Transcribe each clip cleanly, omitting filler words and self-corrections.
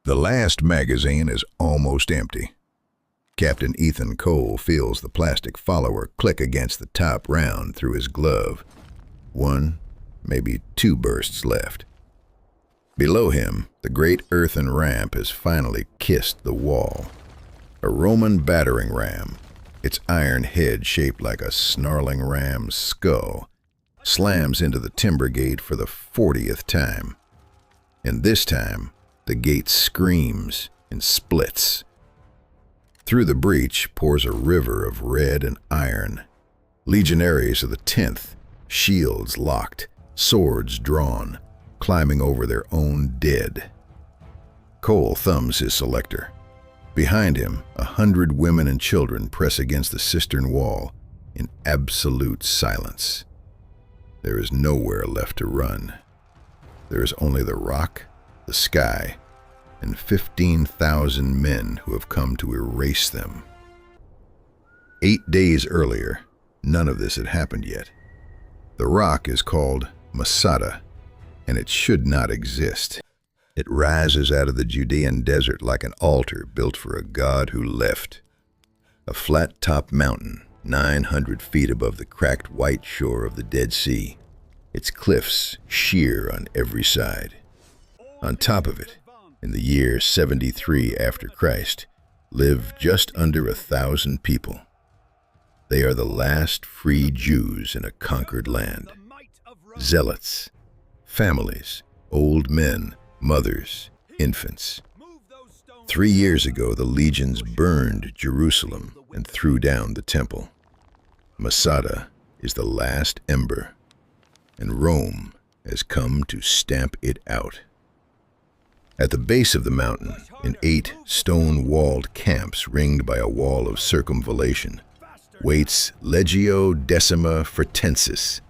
The last magazine is almost empty. Captain Ethan Cole feels the plastic follower click against the top round through his glove. One, maybe two bursts left. Below him, the great earthen ramp has finally kissed the wall. A Roman battering ram, its iron head shaped like a snarling ram's skull, slams into the timber gate for the 40th time. And this time, the gate screams and splits. Through the breach pours a river of red and iron. Legionnaires of the 10th, shields locked, swords drawn, climbing over their own dead. Cole thumbs his selector. Behind him, 100 women and children press against the cistern wall in absolute silence. There is nowhere left to run. There is only the rock, the sky, and 15,000 men who have come to erase them. 8 days earlier, none of this had happened yet. The rock is called Masada, and it should not exist. It rises out of the Judean desert like an altar built for a god who left. A flat-topped mountain, 900 feet above the cracked white shore of the Dead Sea, its cliffs sheer on every side. On top of it, in the year 73 after Christ, live just under 1,000 people. They are the last free Jews in a conquered land. Zealots, families, old men, mothers, infants. 3 years ago, the legions burned Jerusalem and threw down the temple. Masada is the last ember, and Rome has come to stamp it out. At the base of the mountain, in 8 stone-walled camps ringed by a wall of circumvallation, waits Legio Decima Fretensis,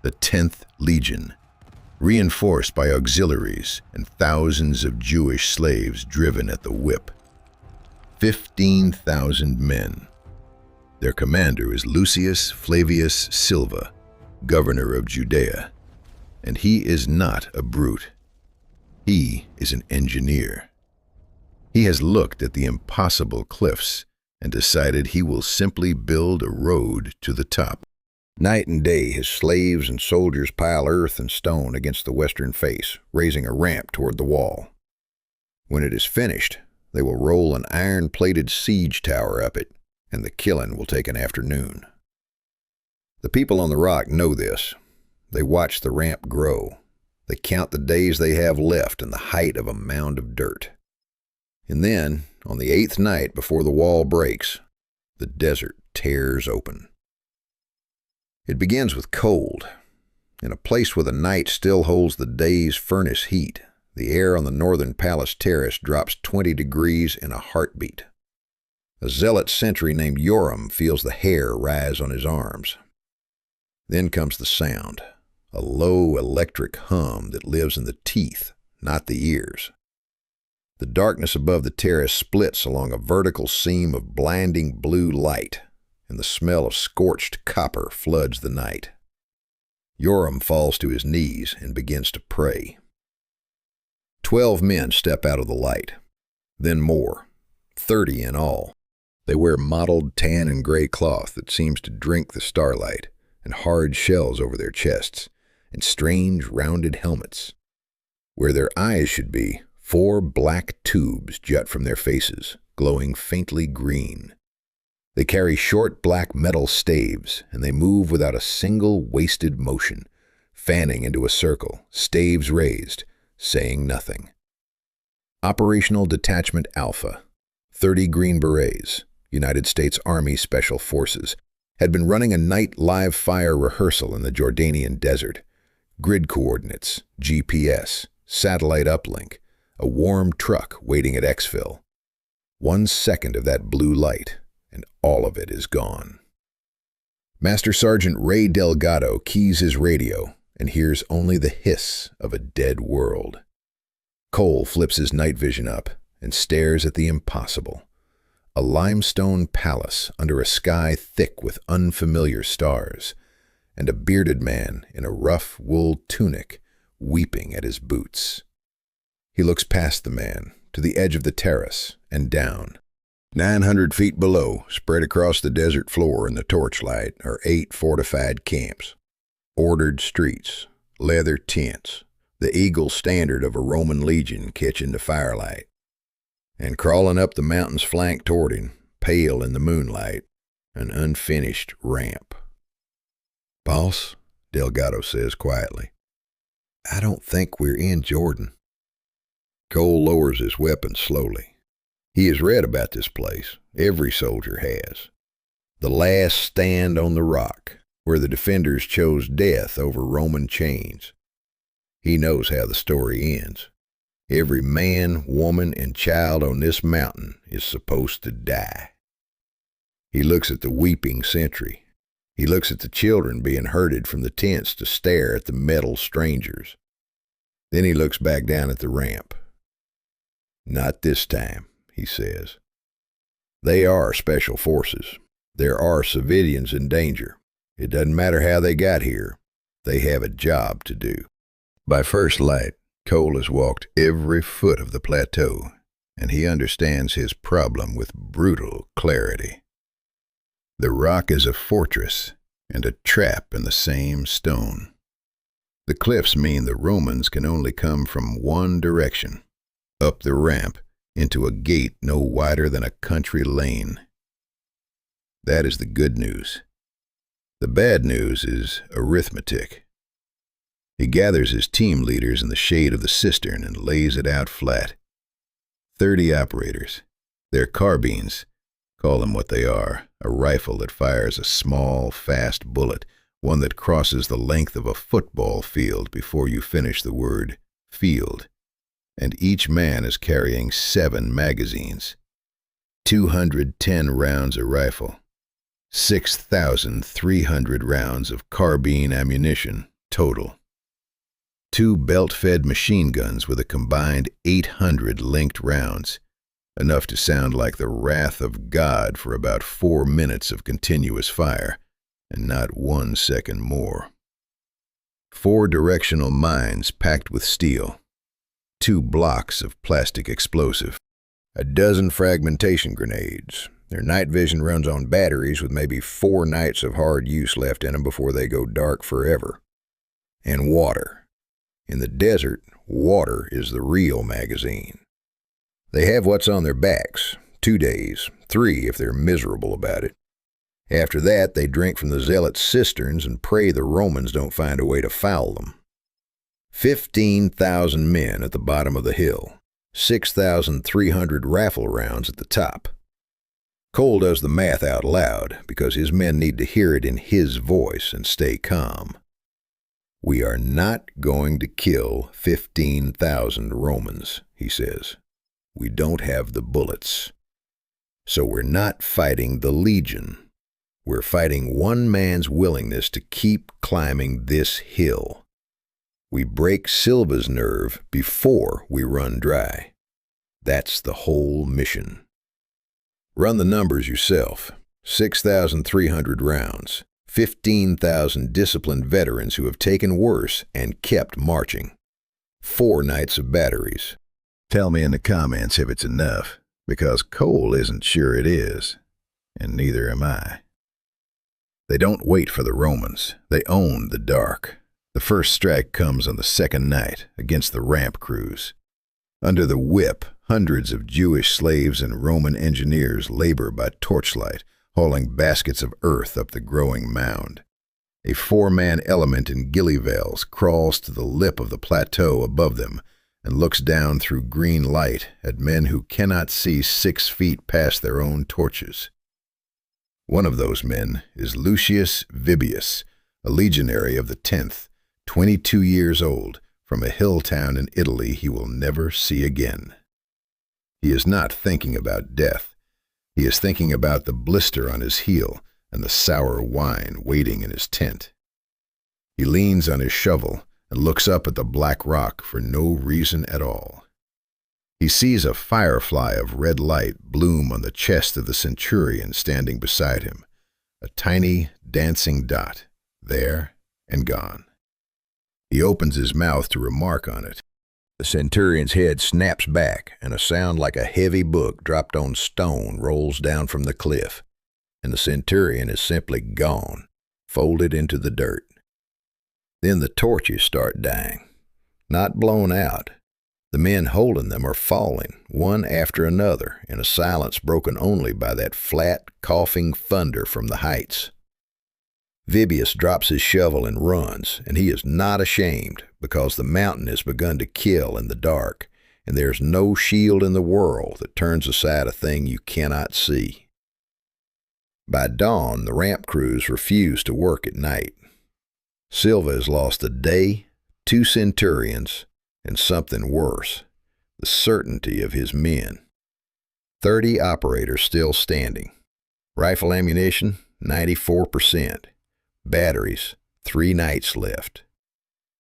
the 10th Legion, reinforced by auxiliaries and thousands of Jewish slaves driven at the whip. 15,000 men. Their commander is Lucius Flavius Silva, governor of Judea, and he is not a brute. He is an engineer. He has looked at the impossible cliffs and decided he will simply build a road to the top. Night and day, his slaves and soldiers pile earth and stone against the western face, raising a ramp toward the wall. When it is finished, they will roll an iron-plated siege tower up it, and the killing will take an afternoon. The people on the rock know this. They watch the ramp grow. They count the days they have left in the height of a mound of dirt. And then, on the 8th night before the wall breaks, the desert tears open. It begins with cold. In a place where the night still holds the day's furnace heat, the air on the northern palace terrace drops 20 degrees in a heartbeat. A zealot sentry named Joram feels the hair rise on his arms. Then comes the sound, a low electric hum that lives in the teeth, not the ears. The darkness above the terrace splits along a vertical seam of blinding blue light, and the smell of scorched copper floods the night. Joram falls to his knees and begins to pray. 12 men step out of the light, then more, 30 in all. They wear mottled tan and gray cloth that seems to drink the starlight, and hard shells over their chests, and strange rounded helmets. Where their eyes should be, 4 black tubes jut from their faces, glowing faintly green. They carry short black metal staves, and they move without a single wasted motion, fanning into a circle, staves raised, saying nothing. Operational Detachment Alpha, 30 Green Berets, United States Army Special Forces, had been running a night live fire rehearsal in the Jordanian desert. Grid coordinates, GPS, satellite uplink, a warm truck waiting at exfil. 1 second of that blue light, and all of it is gone. Master Sergeant Ray Delgado keys his radio and hears only the hiss of a dead world. Cole flips his night vision up and stares at the impossible. A limestone palace under a sky thick with unfamiliar stars, and a bearded man in a rough wool tunic weeping at his boots. He looks past the man to the edge of the terrace, and down. 900 feet below, spread across the desert floor in the torchlight, are 8 fortified camps. Ordered streets, leather tents, the eagle standard of a Roman legion catching the firelight. And crawling up the mountain's flank toward him, pale in the moonlight, an unfinished ramp. "Boss," Delgado says quietly, "I don't think we're in Jordan." Cole lowers his weapon slowly. He has read about this place. Every soldier has. The last stand on the rock, where the defenders chose death over Roman chains. He knows how the story ends. Every man, woman, and child on this mountain is supposed to die. He looks at the weeping sentry. He looks at the children being herded from the tents to stare at the metal strangers. Then he looks back down at the ramp. "Not this time," he says. "They are special forces. There are civilians in danger. It doesn't matter how they got here. They have a job to do." By first light, Cole has walked every foot of the plateau, and he understands his problem with brutal clarity. The rock is a fortress and a trap in the same stone. The cliffs mean the Romans can only come from one direction, up the ramp into a gate no wider than a country lane. That is the good news. The bad news is arithmetic. He gathers his team leaders in the shade of the cistern and lays it out flat. 30 operators. Their carbines, call them what they are, a rifle that fires a small, fast bullet, one that crosses the length of a football field before you finish the word field. And each man is carrying 7 magazines, 210 rounds a rifle, 6,300 rounds of carbine ammunition total. 2 belt-fed machine guns with a combined 800 linked rounds, enough to sound like the wrath of God for about 4 minutes of continuous fire, and not 1 second more. 4 directional mines packed with steel, 2 blocks of plastic explosive, a dozen fragmentation grenades. Their night vision runs on batteries with maybe 4 nights of hard use left in them before they go dark forever. And water. In the desert, water is the real magazine. They have what's on their backs, 2 days, 3 if they're miserable about it. After that, they drink from the zealots' cisterns and pray the Romans don't find a way to foul them. 15,000 men at the bottom of the hill, 6,300 rifle rounds at the top. Cole does the math out loud because his men need to hear it in his voice and stay calm. "We are not going to kill 15,000 Romans," he says. "We don't have the bullets. So we're not fighting the legion. We're fighting one man's willingness to keep climbing this hill. We break Silva's nerve before we run dry. That's the whole mission. Run the numbers yourself. 6,300 rounds. 15,000 disciplined veterans who have taken worse and kept marching. 4 nights of batteries. Tell me in the comments if it's enough, because Cole isn't sure it is, and neither am I." They don't wait for the Romans. They own the dark. The first strike comes on the second night against the ramp crews. Under the whip, hundreds of Jewish slaves and Roman engineers labor by torchlight, hauling baskets of earth up the growing mound. A 4-man element in ghillie veils crawls to the lip of the plateau above them and looks down through green light at men who cannot see 6 feet past their own torches. One of those men is Lucius Vibius, a legionary of the 10th, 22 years old, from a hill town in Italy he will never see again. He is not thinking about death. He is thinking about the blister on his heel and the sour wine waiting in his tent. He leans on his shovel and looks up at the black rock for no reason at all. He sees a firefly of red light bloom on the chest of the centurion standing beside him, a tiny, dancing dot, there and gone. He opens his mouth to remark on it, The centurion's head snaps back, and a sound like a heavy book dropped on stone rolls down from the cliff, and the centurion is simply gone, folded into the dirt. Then the torches start dying, not blown out. The men holding them are falling, one after another, in a silence broken only by that flat, coughing thunder from the heights. Vibius drops his shovel and runs, and he is not ashamed, because the mountain has begun to kill in the dark, and there is no shield in the world that turns aside a thing you cannot see. By dawn, the ramp crews refuse to work at night. Silva has lost a day, 2 centurions, and something worse, the certainty of his men. 30 operators still standing. Rifle ammunition, 94%. Batteries, 3 nights left.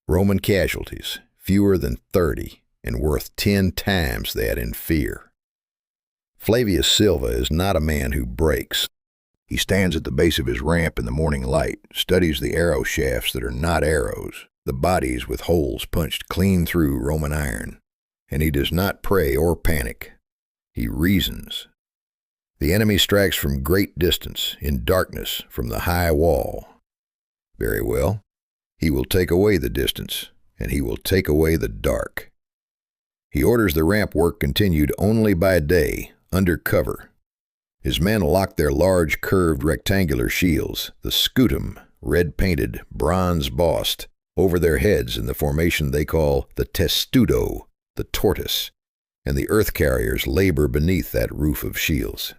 Roman casualties, fewer than 30, and worth 10 times that in fear. Flavius Silva is not a man who breaks. He stands at the base of his ramp in the morning light, studies the arrow shafts that are not arrows, the bodies with holes punched clean through Roman iron, and he does not pray or panic. He reasons. The enemy strikes from great distance, in darkness, from the high wall. Very well. He will take away the distance, and he will take away the dark. He orders the ramp work continued only by day, under cover. His men lock their large curved rectangular shields, the scutum, red-painted, bronze-bossed, over their heads in the formation they call the testudo, the tortoise, and the earth carriers labor beneath that roof of shields.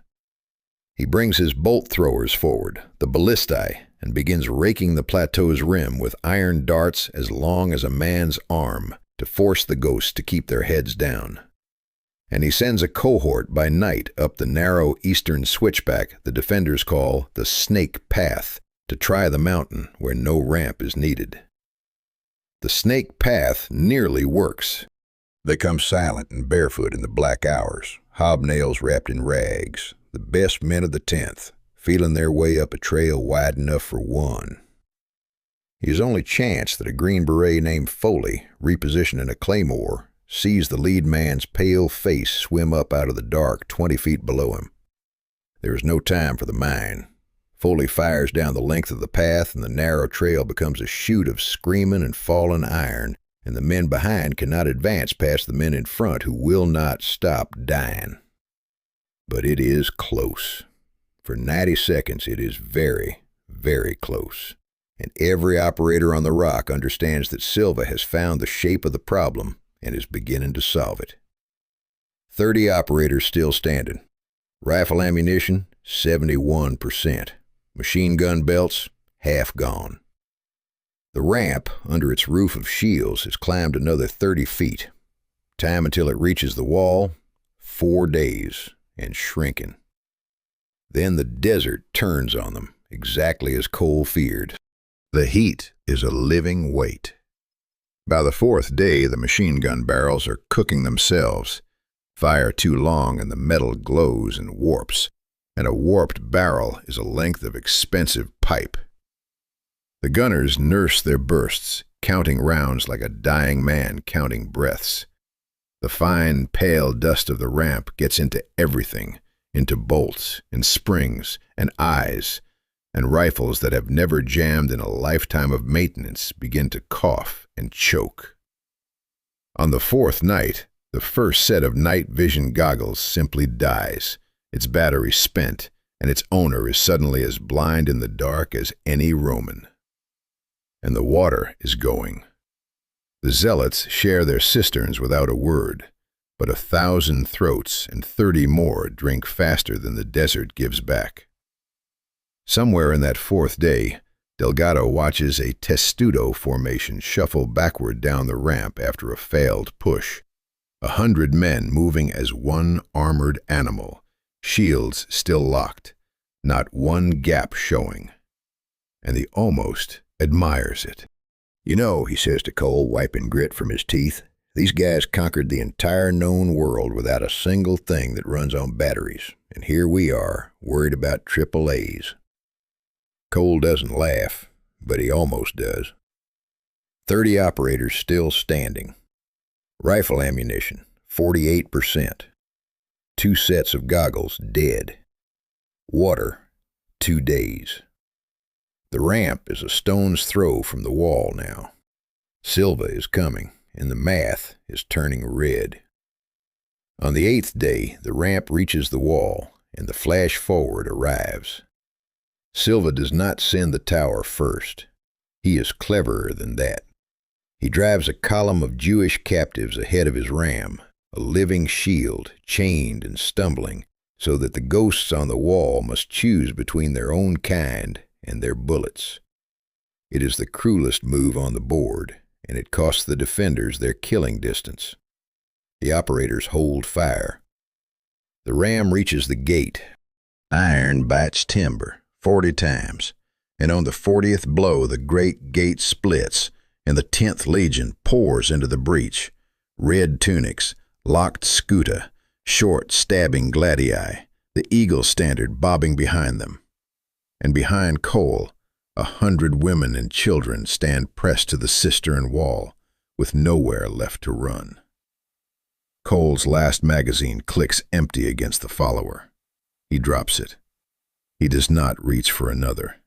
He brings his bolt throwers forward, the ballistae, and begins raking the plateau's rim with iron darts as long as a man's arm to force the ghosts to keep their heads down. And he sends a cohort by night up the narrow eastern switchback the defenders call the Snake Path to try the mountain where no ramp is needed. The Snake Path nearly works. They come silent and barefoot in the black hours, hobnails wrapped in rags, the best men of the 10th, feeling their way up a trail wide enough for one. His only chance that a Green Beret named Foley, repositioning a claymore, sees the lead man's pale face swim up out of the dark 20 feet below him. There is no time for the mine. Foley fires down the length of the path, and the narrow trail becomes a chute of screaming and falling iron, and the men behind cannot advance past the men in front who will not stop dying. But it is close. For 90 seconds it is very, very close, and every operator on the rock understands that Silva has found the shape of the problem and is beginning to solve it. 30 operators still standing. Rifle ammunition, 71%. Machine gun belts, half gone. The ramp, under its roof of shields, has climbed another 30 feet. Time until it reaches the wall, 4 days, and shrinking. Then the desert turns on them, exactly as Cole feared. The heat is a living weight. By the 4th day, the machine gun barrels are cooking themselves. Fire too long and the metal glows and warps, and a warped barrel is a length of expensive pipe. The gunners nurse their bursts, counting rounds like a dying man counting breaths. The fine, pale dust of the ramp gets into everything, into bolts and springs and eyes, and rifles that have never jammed in a lifetime of maintenance begin to cough and choke. On the 4th night, the first set of night vision goggles simply dies, its battery spent, and its owner is suddenly as blind in the dark as any Roman. And the water is going. The zealots share their cisterns without a word, but 1,000 throats and 30 more drink faster than the desert gives back. Somewhere in that 4th day, Delgado watches a testudo formation shuffle backward down the ramp after a failed push. 100 men moving as one armored animal, shields still locked, not one gap showing. And he almost admires it. "You know," he says to Cole, wiping grit from his teeth, "these guys conquered the entire known world without a single thing that runs on batteries, and here we are, worried about AAAs. Cole doesn't laugh, but he almost does. 30 operators still standing. Rifle ammunition, 48%. 2 sets of goggles, dead. Water, 2 days. The ramp is a stone's throw from the wall now. Silva is coming, and the math is turning red. On the 8th day, the ramp reaches the wall, and the flash forward arrives. Silva does not send the tower first. He is cleverer than that. He drives a column of Jewish captives ahead of his ram, a living shield, chained and stumbling, so that the ghosts on the wall must choose between their own kind and their bullets. It is the cruelest move on the board, and it costs the defenders their killing distance. The operators hold fire. The ram reaches the gate. Iron bites timber 40 times, and on the 40th blow the great gate splits, and the 10th Legion pours into the breach. Red tunics, locked scuta, short stabbing gladii, the eagle standard bobbing behind them. And behind Cole, 100 women and children stand pressed to the cistern wall, with nowhere left to run. Cole's last magazine clicks empty against the follower. He drops it. He does not reach for another,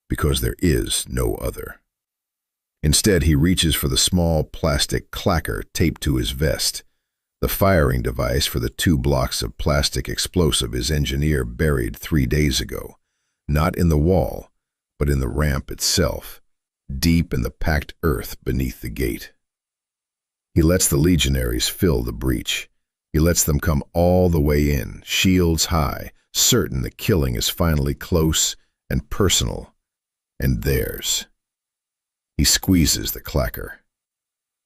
because there is no other. Instead, he reaches for the small plastic clacker taped to his vest. The firing device for the 2 blocks of plastic explosive his engineer buried 3 days ago, not in the wall, but in the ramp itself, deep in the packed earth beneath the gate. He lets the legionaries fill the breach. He lets them come all the way in, shields high, certain the killing is finally close and personal, and theirs. He squeezes the clacker.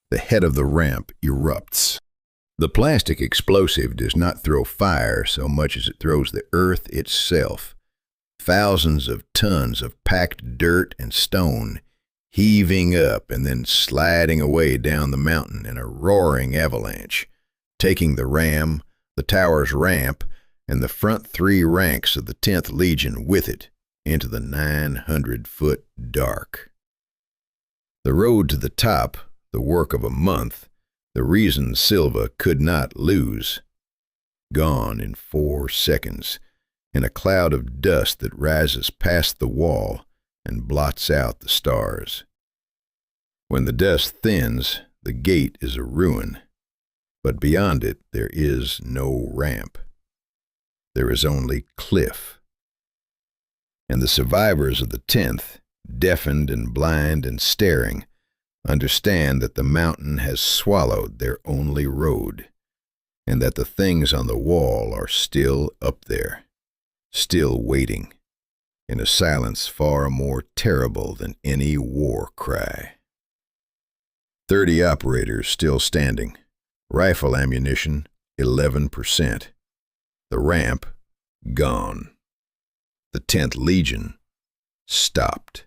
The head of the ramp erupts. The plastic explosive does not throw fire so much as it throws the earth itself. Thousands of tons of packed dirt and stone heaving up and then sliding away down the mountain in a roaring avalanche, taking the ram, the tower's ramp, and the front 3 ranks of the 10th Legion with it into the 900-foot dark. The road to the top, the work of a month, the reason Silva could not lose. Gone in 4 seconds, in a cloud of dust that rises past the wall and blots out the stars. When the dust thins, the gate is a ruin, but beyond it there is no ramp. There is only cliff. And the survivors of the 10th, deafened and blind and staring, understand that the mountain has swallowed their only road, and that the things on the wall are still up there, still waiting, in a silence far more terrible than any war cry. 30 operators still standing. Rifle ammunition, 11%. The ramp, gone. The 10th Legion, stopped.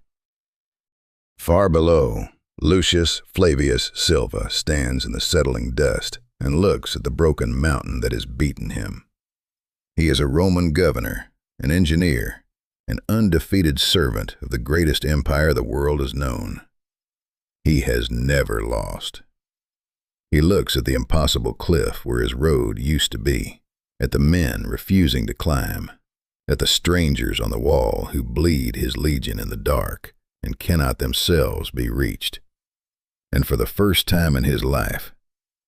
Far below, Lucius Flavius Silva stands in the settling dust and looks at the broken mountain that has beaten him. He is a Roman governor, an engineer, an undefeated servant of the greatest empire the world has known. He has never lost. He looks at the impossible cliff where his road used to be, at the men refusing to climb, at the strangers on the wall who bleed his legion in the dark and cannot themselves be reached. And for the first time in his life,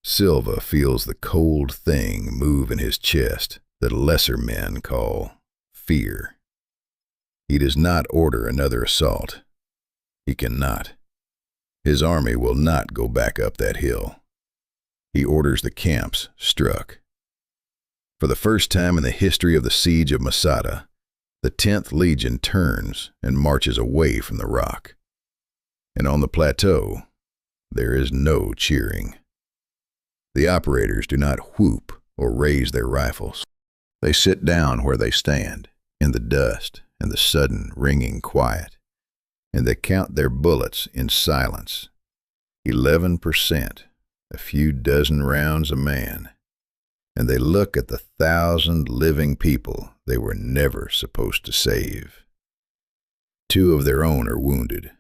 Silva feels the cold thing move in his chest that lesser men call fear. He does not order another assault. He cannot. His army will not go back up that hill. He orders the camps struck. For the first time in the history of the siege of Masada, the 10th Legion turns and marches away from the rock. And on the plateau, there is no cheering. The operators do not whoop or raise their rifles. They sit down where they stand, in the dust and the sudden ringing quiet, and they count their bullets in silence. 11%, a few dozen rounds a man. And they look at the 1,000 living people they were never supposed to save. 2 of their own are wounded.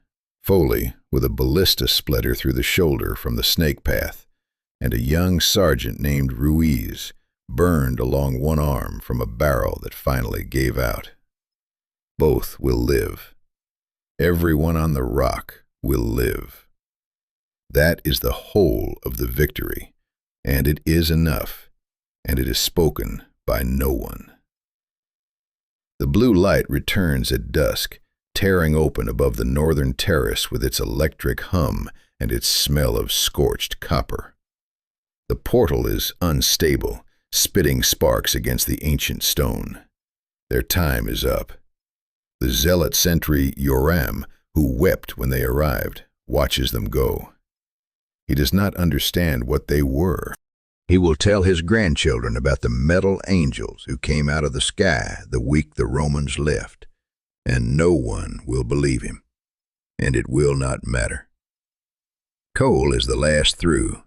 Foley, with a ballista splitter through the shoulder from the snake path, and a young sergeant named Ruiz burned along one arm from a barrel that finally gave out. Both will live. Everyone on the rock will live. That is the whole of the victory, and it is enough, and it is spoken by no one. The blue light returns at dusk, tearing open above the northern terrace with its electric hum and its smell of scorched copper. The portal is unstable, spitting sparks against the ancient stone. Their time is up. The zealot sentry Yoram, who wept when they arrived, watches them go. He does not understand what they were. He will tell his grandchildren about the metal angels who came out of the sky the week the Romans left, and no one will believe him, and it will not matter. Cole is the last through.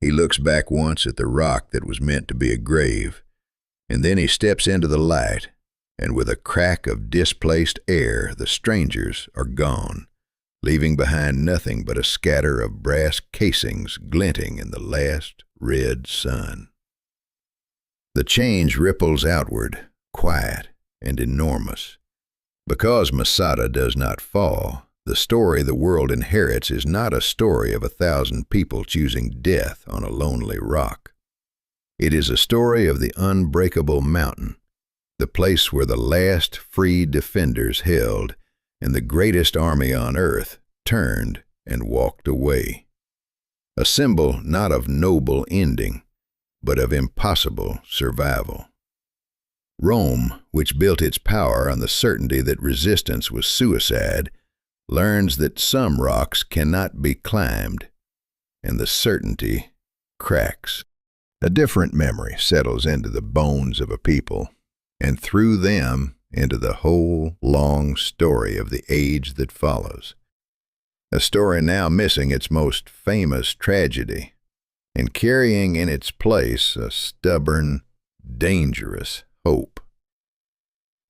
He looks back once at the rock that was meant to be a grave, and then he steps into the light, and with a crack of displaced air, the strangers are gone, leaving behind nothing but a scatter of brass casings glinting in the last red sun. The change ripples outward, quiet and enormous. Because Masada does not fall, the story the world inherits is not a story of 1,000 people choosing death on a lonely rock. It is a story of the unbreakable mountain, the place where the last free defenders held, and the greatest army on earth turned and walked away. A symbol not of noble ending, but of impossible survival. Rome, which built its power on the certainty that resistance was suicide, learns that some rocks cannot be climbed, and the certainty cracks. A different memory settles into the bones of a people, and through them into the whole long story of the age that follows. A story now missing its most famous tragedy, and carrying in its place a stubborn, dangerous hope.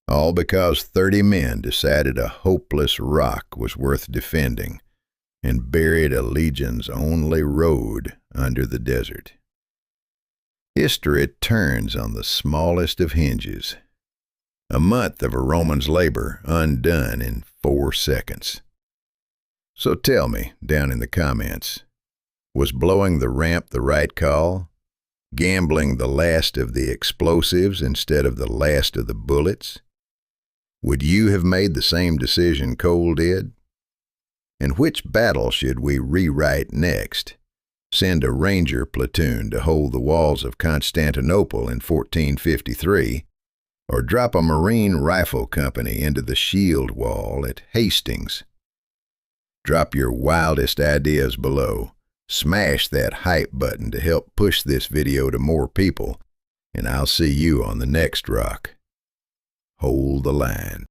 All because 30 men decided a hopeless rock was worth defending, and buried a legion's only road under the desert. History turns on the smallest of hinges. A month of a Roman's labor undone in 4 seconds. So tell me, down in the comments, was blowing the ramp the right call? Gambling the last of the explosives instead of the last of the bullets? Would you have made the same decision Cole did? And which battle should we rewrite next? Send a ranger platoon to hold the walls of Constantinople in 1453, or drop a Marine rifle company into the shield wall at Hastings? Drop your wildest ideas below. Smash that hype button to help push this video to more people, and I'll see you on the next rock. Hold the line.